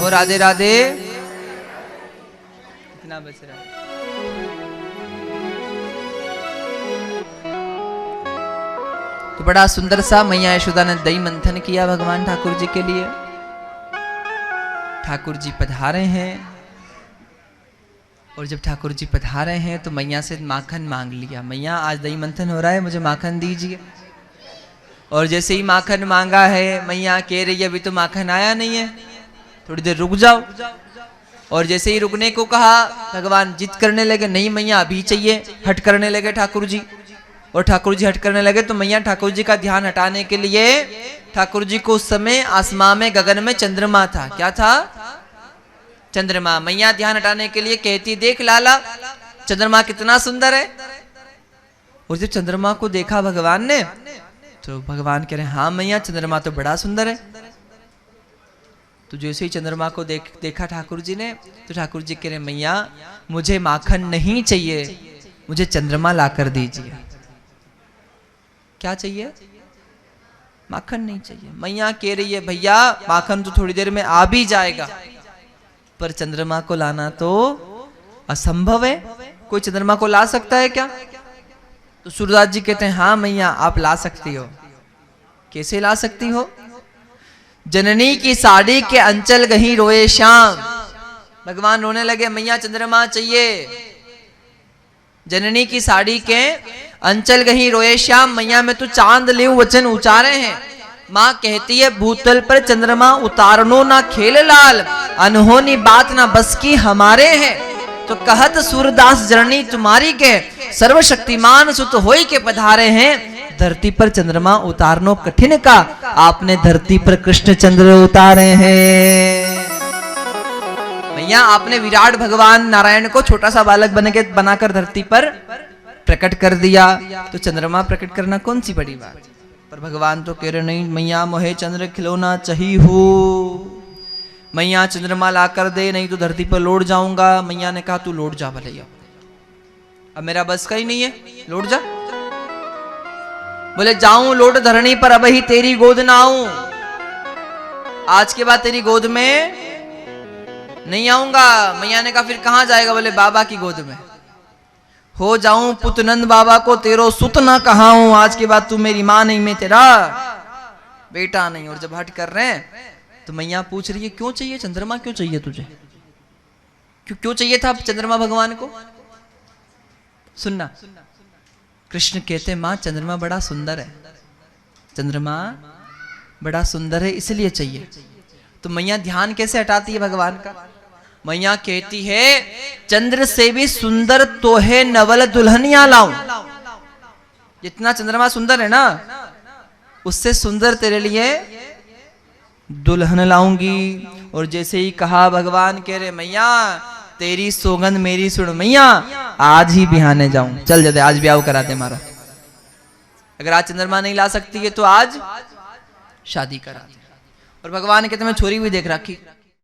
वो राधे राधे। कितना बच रहा है? तो बड़ा सुंदर सा मैया यशोदा ने दही मंथन किया भगवान ठाकुर जी के लिए। ठाकुर जी पधारे हैं और जब ठाकुर जी पधारे हैं तो मैया से माखन मांग लिया। मैया आज दही मंथन हो रहा है, मुझे माखन दीजिए। और जैसे ही माखन मांगा है, मैया कह रही है अभी तो माखन आया नहीं है, थोड़ी देर रुक जाओ। और जैसे ही रुकने को कहा, भगवान जिद करने लगे, नहीं मैया अभी चाहिए। हट करने लगे ठाकुर जी। और ठाकुर जी हट करने लगे तो मैया ठाकुर जी का ध्यान हटाने के लिए, ठाकुर जी को उस समय आसमां में गगन में चंद्रमा था। क्या था? चंद्रमा। मैया ध्यान हटाने के लिए कहती, देख लाला चंद्रमा कितना सुंदर है। और जब चंद्रमा को देखा भगवान ने तो भगवान कह रहे, हाँ मैया चंद्रमा तो बड़ा सुंदर है। तो जैसे ही चंद्रमा को देखा ठाकुर जी ने तो ठाकुर जी कह रहे, मैया मुझे माखन नहीं चाहिए, मुझे चंद्रमा लाकर दीजिए। क्या चाहिए? माखन नहीं चाहिए। मैया कह रही है, भैया माखन तो थोड़ी देर में आ भी जाएगा, पर चंद्रमा को लाना तो असंभव है। कोई चंद्रमा को ला सकता है क्या? तो सूरदास जी कहते हैं, हाँ मैया आप ला सकती हो। कैसे ला सकती हो? जननी की साड़ी के अंचल गही रोए श्याम। भगवान रोने लगे, मैया चंद्रमा चाहिए। जननी की साड़ी के अंचल गही रोए श्याम, मैया में तो चांद ले वचन उचारे हैं। माँ कहती है, भूतल पर चंद्रमा उतारनो ना खेल लाल, अनहोनी बात ना बस की हमारे हैं। तो कहत सूरदास जननी तुम्हारी के, सर्वशक्तिमान सुत होई के पधारे हैं। धरती पर चंद्रमा उतारनो कठिन का, आपने धरती पर कृष्ण चंद्र उतारे हैं। मैया आपने विराट भगवान नारायण को छोटा सा बालक बनाकर धरती पर प्रकट कर दिया, तो चंद्रमा प्रकट करना कौन सी बड़ी बात। पर भगवान तो कह रहे, नहीं मैया मोहे चंद्र खिलौना चाहिए हो। मैया चंद्रमा ला कर दे, नहीं तो धरती पर लौट जाऊंगा। मैया ने कहा, तू लौट जा भले, अब मेरा बस का ही नहीं है, लौट जा। बोले, जाऊं लौट धरनी पर, अब ही तेरी गोद ना आऊं। आज के बाद तेरी गोद में नहीं आऊंगा। मैया ने कहा, फिर कहां जाएगा? बोले, बाबा की गोद में। हो जाऊं पुत नंद बाबा को तेरो सुत ना कहाऊं। आज के बाद तू मेरी मां नहीं, मैं तेरा बेटा नहीं। और जब हट कर रहे हैं तो मैया पूछ रही है, क्यों चाहिए चंद्रमा? क्यों चाहिए तुझे? क्यों चाहिए था चंद्रमा भगवान को? सुनना, कृष्ण कहते, मां चंद्रमा बड़ा सुंदर है, चंद्रमा बड़ा सुंदर है इसलिए चाहिए। तो मैया ध्यान कैसे हटाती है भगवान का? मैया कहती है, चंद्र से भी सुंदर तो है नवल दुल्हनिया लाऊं। जितना चंद्रमा सुंदर है ना, उससे सुंदर तेरे लिए दुल्हन लाऊंगी। और जैसे ही कहा, भगवान कह रहे, मैया तेरी सौगंध मेरी सुन, मैया आज ही बिहाने जाऊं। चल जाते, आज ब्याह कराते हमारा। अगर आज चंद्रमा नहीं ला सकती है तो आज शादी करा दे। और भगवान कहते, मैं छोरी भी देख रखी।